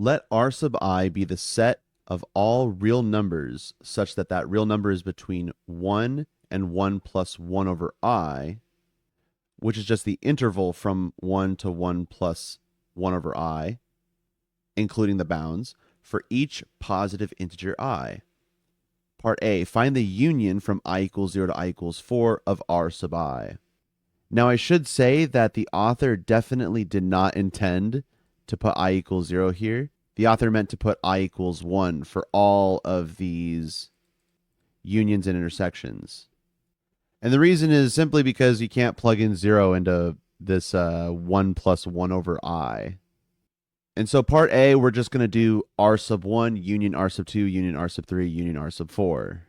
Let R sub I be the set of all real numbers such that that real number is between 1 and 1 plus 1 over I, which is just the interval from 1 to 1 plus 1 over I, including the bounds, for each positive integer I. Part A, find the union from I equals 0 to I equals 4 of R sub I. Now, I should say that the author definitely did not intend to put I equals 0 here. The author meant to put I equals 1 for all of these unions and intersections. And the reason is simply because you can't plug in 0 into this 1 plus 1 over I. And so part A, we're just going to do R sub 1, union R sub 2, union R sub 3, union R sub 4,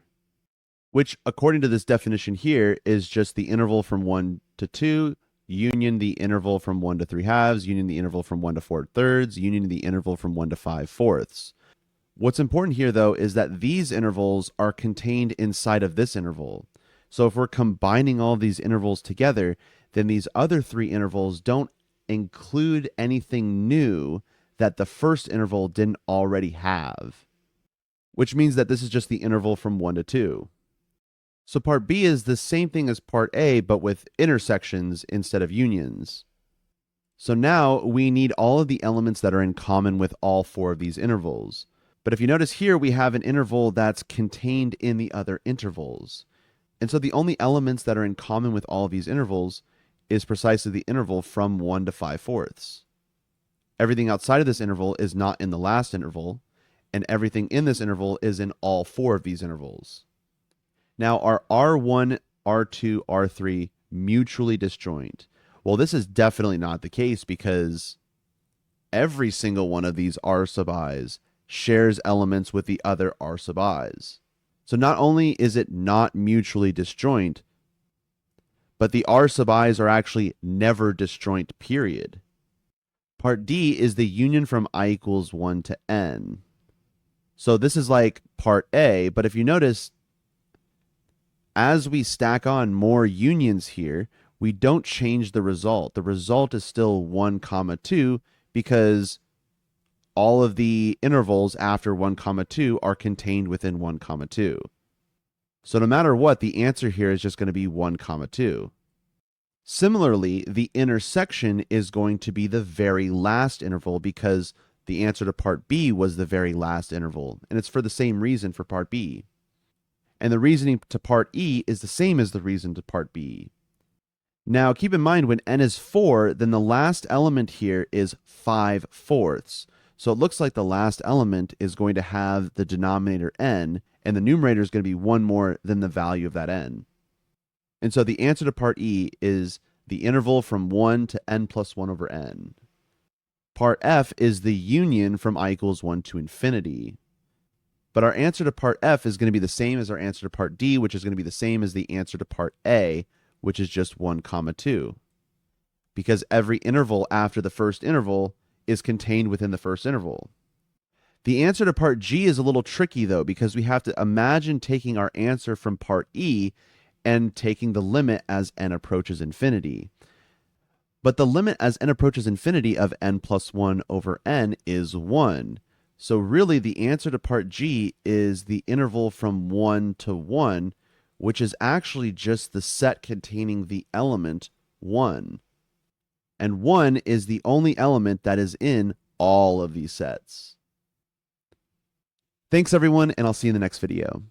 which, according to this definition here, is just the interval from 1 to 2, union the interval from 1 to 3 halves, union the interval from 1 to 4 thirds, union the interval from 1 to 5 fourths. What's important here, though, is that these intervals are contained inside of this interval. So if we're combining all these intervals together, then these other three intervals don't include anything new that the first interval didn't already have, which means that this is just the interval from 1 to 2. So part B is the same thing as part A, but with intersections instead of unions. So now we need all of the elements that are in common with all four of these intervals. But if you notice here, we have an interval that's contained in the other intervals. And so the only elements that are in common with all of these intervals is precisely the interval from 1 to 5 fourths. Everything outside of this interval is not in the last interval, and everything in this interval is in all four of these intervals. Now, are R1, R2, R3 mutually disjoint? Well, this is definitely not the case because every single one of these R sub i's shares elements with the other R sub i's. So not only is it not mutually disjoint, but the R sub i's are actually never disjoint, period. Part D is the union from I equals 1 to n. So this is like part A, but if you notice, as we stack on more unions here, we don't change the result. The result is still 1 comma 2 because all of the intervals after 1 comma 2 are contained within 1 comma 2. So no matter what, the answer here is just going to be 1 comma 2. Similarly, the intersection is going to be the very last interval because the answer to part B was the very last interval, and it's for the same reason for part B. And the reasoning to part E is the same as the reason to part B. Now, keep in mind, when n is 4, then the last element here is 5 fourths. So it looks like the last element is going to have the denominator n, and the numerator is going to be 1 more than the value of that n. And so the answer to part E is the interval from 1 to n plus 1 over n. Part F is the union from I equals 1 to infinity. But our answer to part F is going to be the same as our answer to part D, which is going to be the same as the answer to part A, which is just 1 comma 2. Because every interval after the first interval is contained within the first interval. The answer to part G is a little tricky, though, because we have to imagine taking our answer from part E and taking the limit as n approaches infinity. But the limit as n approaches infinity of n plus 1 over n is 1. So really the answer to part G is the interval from 1 to 1, which is actually just the set containing the element 1. And 1 is the only element that is in all of these sets. Thanks, everyone, and I'll see you in the next video.